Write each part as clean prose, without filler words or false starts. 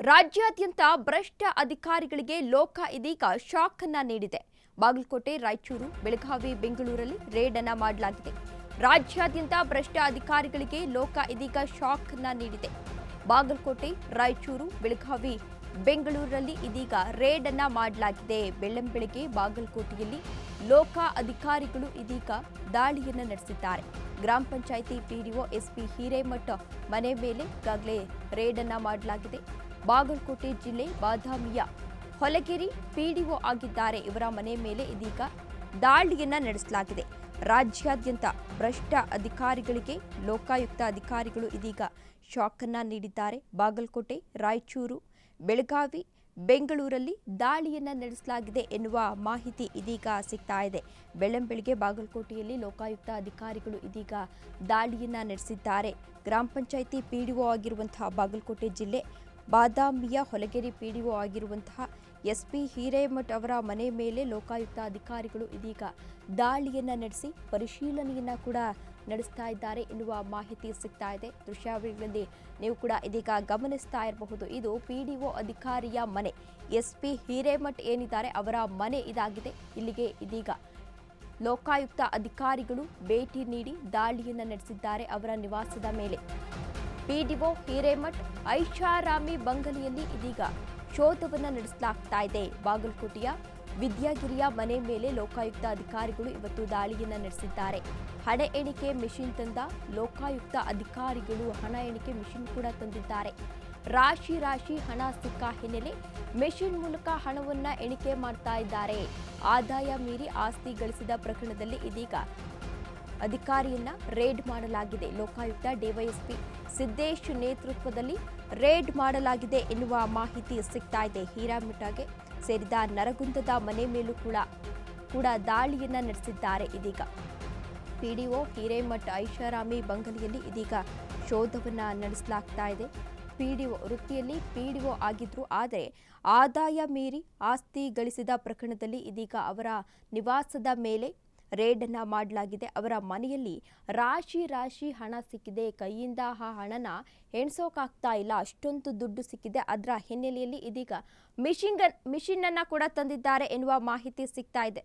ರಾಜ್ಯಾದ್ಯಂತ ಭ್ರಷ್ಟ ಅಧಿಕಾರಿಗಳಿಗೆ ಲೋಕ ಇದೀಗ ಶಾಕ್ ಅನ್ನ ನೀಡಿದೆ. ಬಾಗಲಕೋಟೆ, ರಾಯಚೂರು, ಬೆಳಗಾವಿ, ಬೆಂಗಳೂರಲ್ಲಿ ರೇಡ್ ಅನ್ನ ಮಾಡಲಾಗಿದೆ. ರಾಜ್ಯಾದ್ಯಂತ ಭ್ರಷ್ಟ ಅಧಿಕಾರಿಗಳಿಗೆ ಲೋಕ ಇದೀಗ ಶಾಕ್ ಅನ್ನ ನೀಡಿದೆ. ಬಾಗಲಕೋಟೆ, ರಾಯಚೂರು, ಬೆಳಗಾವಿ, ಬೆಂಗಳೂರಲ್ಲಿ ಇದೀಗ ರೇಡ್ ಅನ್ನ ಮಾಡಲಾಗಿದೆ. ಬೆಳ್ಳಂಬೆಳಗ್ಗೆ ಬಾಗಲಕೋಟೆಯಲ್ಲಿ ಲೋಕ ಅಧಿಕಾರಿಗಳು ಇದೀಗ ದಾಳಿಯನ್ನು ನಡೆಸಿದ್ದಾರೆ. ಗ್ರಾಮ ಪಂಚಾಯಿತಿ ಪಿಡಿಒ ಎಸ್ಪಿ ಹಿರೇಮಠ ಮನೆ ಮೇಲೆ ಈಗಾಗಲೇ ರೇಡ್ ಅನ್ನ ಮಾಡಲಾಗಿದೆ. ಬಾಗಲಕೋಟೆ ಜಿಲ್ಲೆ ಬಾದಾಮಿಯ ಹೊಲಗೇರಿ ಪಿಡಿಒ ಆಗಿದ್ದಾರೆ. ಇವರ ಮನೆ ಮೇಲೆ ಇದೀಗ ದಾಳಿಯನ್ನ ನಡೆಸಲಾಗಿದೆ. ರಾಜ್ಯಾದ್ಯಂತ ಭ್ರಷ್ಟ ಅಧಿಕಾರಿಗಳಿಗೆ ಲೋಕಾಯುಕ್ತ ಅಧಿಕಾರಿಗಳು ಇದೀಗ ಶಾಕ್ ಅನ್ನ ನೀಡಿದ್ದಾರೆ. ಬಾಗಲಕೋಟೆ, ರಾಯಚೂರು, ಬೆಳಗಾವಿ, ಬೆಂಗಳೂರಲ್ಲಿ ದಾಳಿಯನ್ನ ನಡೆಸಲಾಗಿದೆ ಎನ್ನುವ ಮಾಹಿತಿ ಇದೀಗ ಸಿಗ್ತಾ ಇದೆ. ಬೆಳ್ಳಂಬೆಳಗ್ಗೆ ಬಾಗಲಕೋಟೆಯಲ್ಲಿ ಲೋಕಾಯುಕ್ತ ಅಧಿಕಾರಿಗಳು ಇದೀಗ ದಾಳಿಯನ್ನ ನಡೆಸಿದ್ದಾರೆ. ಗ್ರಾಮ ಪಂಚಾಯಿತಿ ಪಿಡಿಒ ಆಗಿರುವಂತಹ ಬಾಗಲಕೋಟೆ ಜಿಲ್ಲೆ ಬಾದಾಮಿಯ ಹೊಲಗೇರಿ ಪಿಡಿಒ ಆಗಿರುವಂತಹ ಎಸ್ಪಿ ಹಿರೇಮಠ್ ಅವರ ಮನೆ ಮೇಲೆ ಲೋಕಾಯುಕ್ತ ಅಧಿಕಾರಿಗಳು ಇದೀಗ ದಾಳಿಯನ್ನ ನಡೆಸಿ ಪರಿಶೀಲನೆಯನ್ನ ಕೂಡ ನಡೆಸ್ತಾ ಇದ್ದಾರೆ ಎನ್ನುವ ಮಾಹಿತಿ ಸಿಗ್ತಾ ಇದೆ. ದೃಶ್ಯಾವಳಿಗಳಲ್ಲಿ ನೀವು ಕೂಡ ಇದೀಗ ಗಮನಿಸ್ತಾ ಇರಬಹುದು. ಇದು ಪಿಡಿಒ ಅಧಿಕಾರಿಯ ಮನೆ. ಎಸ್ಪಿ ಹಿರೇಮಠ್ ಏನಿದ್ದಾರೆ ಅವರ ಮನೆ ಇದಾಗಿದೆ. ಇಲ್ಲಿಗೆ ಇದೀಗ ಲೋಕಾಯುಕ್ತ ಅಧಿಕಾರಿಗಳು ಭೇಟಿ ನೀಡಿ ದಾಳಿಯನ್ನ ನಡೆಸಿದ್ದಾರೆ ಅವರ ನಿವಾಸದ ಮೇಲೆ. ಪಿಡಿಒ ಹಿರೇಮಠ್ ಐಷಾರಾಮಿ ಬಂಗಲೆಯಲ್ಲಿ ಇದೀಗ ಶೋಧವನ್ನು ನಡೆಸಲಾಗ್ತಾ ಇದೆ. ಬಾಗಲಕೋಟೆಯ ವಿದ್ಯಾಗಿರಿಯ ಮನೆ ಮೇಲೆ ಲೋಕಾಯುಕ್ತ ಅಧಿಕಾರಿಗಳು ಇವತ್ತು ದಾಳಿಯನ್ನ ನಡೆಸಿದ್ದಾರೆ. ಹಣ ಎಣಿಕೆ ಮಿಷಿನ್ ತಂದ ಲೋಕಾಯುಕ್ತ ಅಧಿಕಾರಿಗಳು ಹಣ ಎಣಿಕೆ ಮಿಷಿನ್ ಕೂಡ ತಂದಿದ್ದಾರೆ. ರಾಶಿ ರಾಶಿ ಹಣ ಸಿಕ್ಕ ಹಿನ್ನೆಲೆ ಮೆಷಿನ್ ಮೂಲಕ ಹಣವನ್ನ ಎಣಿಕೆ ಮಾಡ್ತಾ ಇದ್ದಾರೆ. ಆದಾಯ ಮೀರಿ ಆಸ್ತಿ ಗಳಿಸಿದ ಪ್ರಕರಣದಲ್ಲಿ ಇದೀಗ ಅಧಿಕಾರಿಯನ್ನ ರೇಡ್ ಮಾಡಲಾಗಿದೆ. ಲೋಕಾಯುಕ್ತ ಡಿವೈಎಸ್ಪಿ ಸಿದ್ದೇಶ್ ನೇತೃತ್ವದಲ್ಲಿ ರೇಡ್ ಮಾಡಲಾಗಿದೆ ಎನ್ನುವ ಮಾಹಿತಿ ಸಿಗ್ತಾ ಇದೆ. ಹಿರೇಮಠಗೆ ಸೇರಿದ ನರಗುಂದದ ಮನೆ ಮೇಲೂ ಕೂಡ ದಾಳಿಯನ್ನ ನಡೆಸಿದ್ದಾರೆ. ಇದೀಗ ಪಿಡಿಒ ಹಿರೇಮಠ್ ಐಷಾರಾಮಿ ಬಂಗಲೆಯಲ್ಲಿ ಇದೀಗ ಶೋಧವನ್ನ ನಡೆಸಲಾಗ್ತಾ ಇದೆ. ಪಿಡಿಒ ವೃತ್ತಿಯಲ್ಲಿ ಪಿಡಿಒ ಆಗಿದ್ರು, ಆದರೆ ಆದಾಯ ಮೀರಿ ಆಸ್ತಿ ಗಳಿಸಿದ ಪ್ರಕರಣದಲ್ಲಿ ಇದೀಗ ಅವರ ನಿವಾಸದ ಮೇಲೆ ರೇಡ್ ಅನ್ನ ಮಾಡಲಾಗಿದೆ. ಅವರ ಮನೆಯಲ್ಲಿ ರಾಶಿ ರಾಶಿ ಹಣ ಸಿಕ್ಕಿದೆ. ಕೈಯಿಂದ ಆ ಹಣನ ಎಣ್ಸೋಕಾಗ್ತಾ ಇಲ್ಲ, ಅಷ್ಟೊಂದು ದುಡ್ಡು ಸಿಕ್ಕಿದೆ. ಅದರ ಹಿನ್ನೆಲೆಯಲ್ಲಿ ಇದೀಗ ಮಿಷಿನ್ ಅನ್ನ ಕೂಡ ತಂದಿದ್ದಾರೆ ಎನ್ನುವ ಮಾಹಿತಿ ಸಿಗ್ತಾ ಇದೆ.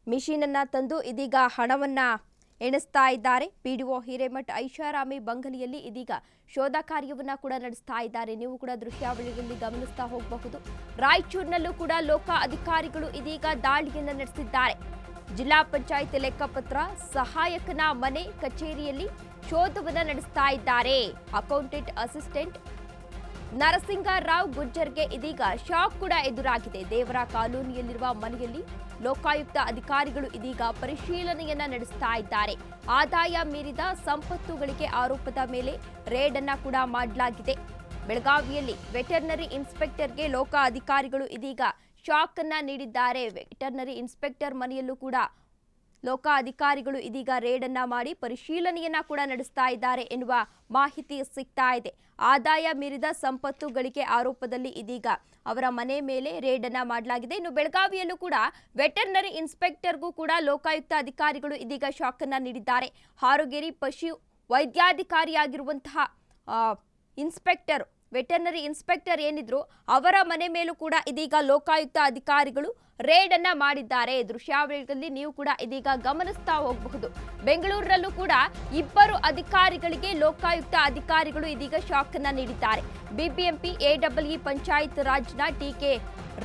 ಮಿಷಿನ್ ಅನ್ನ ತಂದು ಇದೀಗ ಹಣವನ್ನ ಎಣಿಸ್ತಾ ಇದ್ದಾರೆ. ಪಿಡಿಒ ಹಿರೇಮಠ್ ಐಷಾರಾಮಿ ಬಂಗಲೆಯಲ್ಲಿ ಇದೀಗ ಶೋಧ ಕಾರ್ಯವನ್ನ ಕೂಡ ನಡೆಸ್ತಾ ಇದ್ದಾರೆ. ನೀವು ಕೂಡ ದೃಶ್ಯಾವಳಿಯಲ್ಲಿ ಗಮನಿಸ್ತಾ ಹೋಗಬಹುದು. ರಾಯಚೂರಿನಲ್ಲೂ ಕೂಡ ಲೋಕ ಅಧಿಕಾರಿಗಳು ಇದೀಗ ದಾಳಿಯನ್ನ ನಡೆಸಿದ್ದಾರೆ. ಜಿಲ್ಲಾ ಪಂಚಾಯತ್ ಲೆಕ್ಕಪತ್ರ ಸಹಾಯಕನ ಮನೆ ಕಚೇರಿಯಲ್ಲಿ ಶೋಧವನ್ನ ನಡೆಸ್ತಾ ಇದ್ದಾರೆ. ಅಕೌಂಟೆಂಟ್ ಅಸಿಸ್ಟೆಂಟ್ ನರಸಿಂಗರಾವ್ ಗುಜ್ಜರ್ಗೆ ಇದೀಗ ಶಾಕ್ ಕೂಡ ಎದುರಾಗಿದೆ. ದೇವರ ಕಾಲೋನಿಯಲ್ಲಿರುವ ಮನೆಯಲ್ಲಿ ಲೋಕಾಯುಕ್ತ ಅಧಿಕಾರಿಗಳು ಇದೀಗ ಪರಿಶೀಲನೆಯನ್ನ ನಡೆಸ್ತಾ ಇದ್ದಾರೆ. ಆದಾಯ ಮೀರಿದ ಸಂಪತ್ತುಗಳಿಗೆ ಆರೋಪದ ಮೇಲೆ ರೇಡ್ ಅನ್ನ ಕೂಡ ಮಾಡಲಾಗಿದೆ. ಬೆಳಗಾವಿಯಲ್ಲಿ ವೆಟರ್ನರಿ ಇನ್ಸ್ಪೆಕ್ಟರ್ಗೆ ಲೋಕ ಅಧಿಕಾರಿಗಳು ಇದೀಗ ಶಾಕ್ ಅನ್ನ ನೀಡಿದ್ದಾರೆ. ವೆಟರ್ನರಿ ಇನ್ಸ್ಪೆಕ್ಟರ್ ಮನೆಯಲ್ಲೂ ಕೂಡ ಲೋಕ ಅಧಿಕಾರಿಗಳು ಇದೀಗ ರೇಡ್ ಅನ್ನ ಮಾಡಿ ಪರಿಶೀಲನೆಯನ್ನ ಕೂಡ ನಡೆಸ್ತಾ ಇದ್ದಾರೆ ಎನ್ನುವ ಮಾಹಿತಿ ಸಿಗ್ತಾ ಇದೆ. ಆದಾಯ ಮೀರಿದ ಸಂಪತ್ತುಗಳಿಗೆ ಆರೋಪದಲ್ಲಿ ಇದೀಗ ಅವರ ಮನೆ ಮೇಲೆ ರೇಡ್ ಅನ್ನ ಮಾಡಲಾಗಿದೆ. ಇನ್ನು ಬೆಳಗಾವಿಯಲ್ಲೂ ಕೂಡ ವೆಟರ್ನರಿ ಇನ್ಸ್ಪೆಕ್ಟರ್ಗೂ ಕೂಡ ಲೋಕಾಯುಕ್ತ ಅಧಿಕಾರಿಗಳು ಇದೀಗ ಶಾಕ್ ಅನ್ನ ನೀಡಿದ್ದಾರೆ. ಹಾರೋಗೇರಿ ಪಶು ವೈದ್ಯಾಧಿಕಾರಿಯಾಗಿರುವಂತಹ ಇನ್ಸ್ಪೆಕ್ಟರ್, ವೆಟರ್ನರಿ ಇನ್ಸ್ಪೆಕ್ಟರ್ ಏನಿದ್ರು ಅವರ ಮನೆ ಮೇಲೂ ಕೂಡ ಇದೀಗ ಲೋಕಾಯುಕ್ತ ಅಧಿಕಾರಿಗಳು ರೇಡ್ ಅನ್ನ ಮಾಡಿದ್ದಾರೆ. ದೃಶ್ಯಾವಳಿಗಳಲ್ಲಿ ನೀವು ಕೂಡ ಇದೀಗ ಗಮನಿಸ್ತಾ ಹೋಗಬಹುದು. ಬೆಂಗಳೂರಿನಲ್ಲೂ ಕೂಡ ಇಬ್ಬರು ಅಧಿಕಾರಿಗಳಿಗೆ ಲೋಕಾಯುಕ್ತ ಅಧಿಕಾರಿಗಳು ಇದೀಗ ಶಾಕ್ ಅನ್ನ ನೀಡಿದ್ದಾರೆ. ಬಿಬಿಎಂಪಿ ಎಡಬ್ಲ್ಯೂ ಪಂಚಾಯತ್ ರಾಜ್ನ ಟಿಕೆ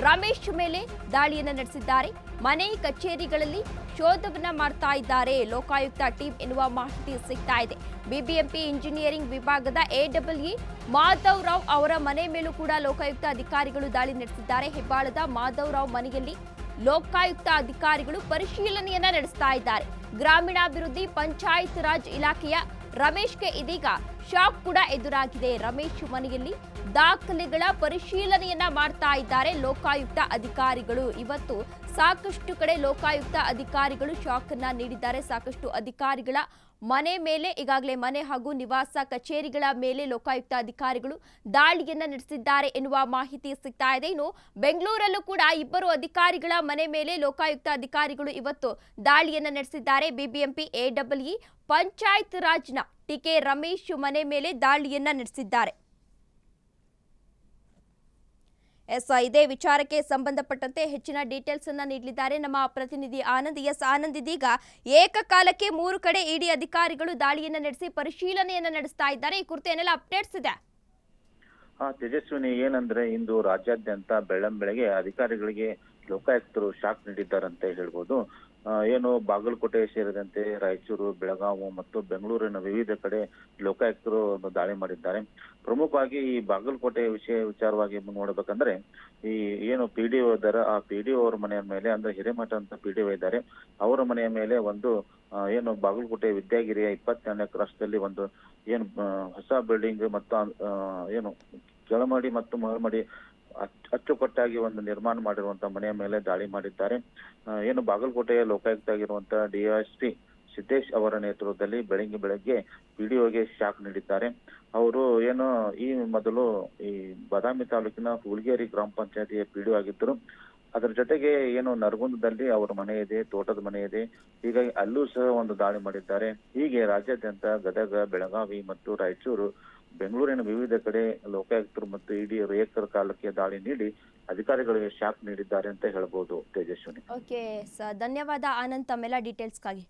ರಮೇಶ್ ಮೇಲೆ ದಾಳಿಯನ್ನ ನಡೆಸಿದ್ದಾರೆ. ಮನೆ ಕಚೇರಿಗಳಲ್ಲಿ ಶೋಧವನ್ನ ಮಾಡ್ತಾ ಇದ್ದಾರೆ ಲೋಕಾಯುಕ್ತ ಟೀಮ್ ಎನ್ನುವ ಮಾಹಿತಿ ಸಿಗ್ತಾ ಇದೆ. ಬಿಬಿಎಂಪಿ ಇಂಜಿನಿಯರಿಂಗ್ ವಿಭಾಗದ ಎಡಬ್ಲ್ಯೂ ಮಾಧವ್ ರಾವ್ ಅವರ ಮನೆ ಮೇಲೂ ಕೂಡ ಲೋಕಾಯುಕ್ತ ಅಧಿಕಾರಿಗಳು ದಾಳಿ ನಡೆಸಿದ್ದಾರೆ. ಹೆಬ್ಬಾಳದ ಮಾಧವ್ ರಾವ್ ಮನೆಯಲ್ಲಿ ಲೋಕಾಯುಕ್ತ ಅಧಿಕಾರಿಗಳು ಪರಿಶೀಲನೆಯನ್ನ ನಡೆಸ್ತಾ ಇದ್ದಾರೆ. ಗ್ರಾಮೀಣಾಭಿವೃದ್ಧಿ ಪಂಚಾಯತ್ ರಾಜ್ ಇಲಾಖೆಯ ರಮೇಶ್ಗೆ ಇದೀಗ ಶಾಕ್ ಕೂಡ ಎದುರಾಗಿದೆ. ರಮೇಶ್ ಮನೆಯಲ್ಲಿ ದಾಖಲೆಗಳ ಪರಿಶೀಲನೆಯನ್ನ ಮಾಡ್ತಾ ಇದ್ದಾರೆ ಲೋಕಾಯುಕ್ತ ಅಧಿಕಾರಿಗಳು. ಇವತ್ತು ಸಾಕಷ್ಟು ಕಡೆ ಲೋಕಾಯುಕ್ತ ಅಧಿಕಾರಿಗಳು ಶಾಕ್ ಅನ್ನ ನೀಡಿದ್ದಾರೆ. ಸಾಕಷ್ಟು ಅಧಿಕಾರಿಗಳ ಮನೆ ಮೇಲೆ ಈಗಾಗಲೇ ಮನೆ ಹಾಗೂ ನಿವಾಸ ಕಚೇರಿಗಳ ಮೇಲೆ ಲೋಕಾಯುಕ್ತ ಅಧಿಕಾರಿಗಳು ದಾಳಿಯನ್ನ ನಡೆಸಿದ್ದಾರೆ ಎನ್ನುವ ಮಾಹಿತಿ ಸಿಗ್ತಾ ಇದೆ. ಇನ್ನು ಬೆಂಗಳೂರಲ್ಲೂ ಕೂಡ ಇಬ್ಬರು ಅಧಿಕಾರಿಗಳ ಮನೆ ಮೇಲೆ ಲೋಕಾಯುಕ್ತ ಅಧಿಕಾರಿಗಳು ಇವತ್ತು ದಾಳಿಯನ್ನ ನಡೆಸಿದ್ದಾರೆ. ಬಿಬಿಎಂಪಿ ಎಡಬ್ಲ್ಯೂ ಪಂಚಾಯತ್ ರಾಜ್ನ ಟಿಕೆ ರಮೇಶ್ ಮನೆ ಮೇಲೆ ದಾಳಿಯನ್ನ ನಡೆಸಿದ್ದಾರೆ. ಇದೇ ವಿಚಾರಕ್ಕೆ ಸಂಬಂಧಪಟ್ಟಂತೆ ಹೆಚ್ಚಿನ ಡೀಟೇಲ್ಸ್ ಅನ್ನ ನೀಡಲಿದ್ದಾರೆ ನಮ್ಮ ಪ್ರತಿನಿಧಿ ಆನಂದ್. ಆನಂದ್, ಇದೀಗ ಏಕಕಾಲಕ್ಕೆ 3 ಕಡೆ ಇಡಿ ಅಧಿಕಾರಿಗಳು ದಾಳಿಯನ್ನ ನಡೆಸಿ ಪರಿಶೀಲನೆಯನ್ನ ನಡೆಸ್ತಾ ಇದ್ದಾರೆ. ಈ ಕುರಿತು ಏನೆಲ್ಲ ಅಪ್ಡೇಟ್ಸ್ ಇದೆ? ತೇಜಸ್ವಿನಿ, ಏನಂದ್ರೆ ಇಂದು ರಾಜ್ಯಾದ್ಯಂತ ಬೆಳ್ಳಂಬೆಳಗ್ಗೆ ಅಧಿಕಾರಿಗಳಿಗೆ ಲೋಕಾಯುಕ್ತರು ಶಾಕ್ ನೀಡಿದ್ದಾರಂತೆ ಹೇಳ್ಬೋದು. ಏನು ಬಾಗಲಕೋಟೆ ಸೇರಿದಂತೆ ರಾಯಚೂರು, ಬೆಳಗಾವಿ ಮತ್ತು ಬೆಂಗಳೂರಿನ ವಿವಿಧ ಕಡೆ ಲೋಕಾಯುಕ್ತರು ದಾಳಿ ಮಾಡಿದ್ದಾರೆ. ಪ್ರಮುಖವಾಗಿ ಈ ಬಾಗಲಕೋಟೆ ವಿಚಾರವಾಗಿ ನೋಡ್ಬೇಕಂದ್ರೆ ಈ ಏನು ಪಿಡಿಒ ಇದ್ದಾರೆ, ಆ ಪಿಡಿಒ ಅವರ ಮನೆಯ ಮೇಲೆ ಅಂದ್ರೆ ಹಿರೇಮಠ ಅಂತ ಪಿಡಿಒ ಇದ್ದಾರೆ, ಅವರ ಮನೆಯ ಮೇಲೆ ಒಂದು ಏನು ಬಾಗಲಕೋಟೆ ವಿದ್ಯಾಗಿರಿಯ 22ನೇ ಕ್ರಾಸ್ದಲ್ಲಿ ಒಂದು ಏನು ಹೊಸ ಬಿಲ್ಡಿಂಗ್ ಮತ್ತು ಏನು ಕೆಳಮಡಿ ಮತ್ತು ಮೇಲ್ಮಡಿ ಅಚ್ಚುಕಟ್ಟಾಗಿ ಒಂದು ನಿರ್ಮಾಣ ಮಾಡಿರುವಂತಹ ಮನೆಯ ಮೇಲೆ ದಾಳಿ ಮಾಡಿದ್ದಾರೆ. ಏನು ಬಾಗಲಕೋಟೆಯ ಲೋಕಾಯುಕ್ತ ಆಗಿರುವಂತಹ ಡಿಎಸ್ಪಿ ಸಿದ್ದೇಶ್ ಅವರ ನೇತೃತ್ವದಲ್ಲಿ ಬೆಳಗ್ಗೆ ಪಿಡಿಒಗೆ ಶಾಕ್ ನೀಡಿದ್ದಾರೆ. ಅವರು ಏನು ಈ ಮೊದಲು ಈ ಬಾದಾಮಿ ತಾಲೂಕಿನ ಹುಲ್ಗೇರಿ ಗ್ರಾಮ ಪಂಚಾಯತಿಯ ಪಿಡಿಒ ಆಗಿದ್ದರು. ಅದರ ಜೊತೆಗೆ ಏನು ನರಗುಂದದಲ್ಲಿ ಅವರ ಮನೆ ಇದೆ, ತೋಟದ ಮನೆ ಇದೆ, ಹೀಗಾಗಿ ಅಲ್ಲೂ ಸಹ ಒಂದು ದಾಳಿ ಮಾಡಿದ್ದಾರೆ. ಹೀಗೆ ರಾಜ್ಯಾದ್ಯಂತ ಗದಗ, ಬೆಳಗಾವಿ ಮತ್ತು ರಾಯಚೂರು, ಬೆಂಗಳೂರಿನ ವಿವಿಧ ಕಡೆ ಲೋಕಾಯುಕ್ತರು ಮತ್ತು ಇಡಿಯವರು ಏಕಕಾಲಕ್ಕೆ ದಾಳಿ ನೀಡಿ ಅಧಿಕಾರಿಗಳಿಗೆ ಶಾಕ್ ನೀಡಿದ್ದಾರೆ ಅಂತ ಹೇಳ್ಬೋದು. ತೇಜಸ್ವಿನಿ. ಓಕೆ, ಧನ್ಯವಾದ ಆನಂದ್ ತಮ್ಮೆಲ್ಲ ಡೀಟೇಲ್ಸ್ಗಾಗಿ.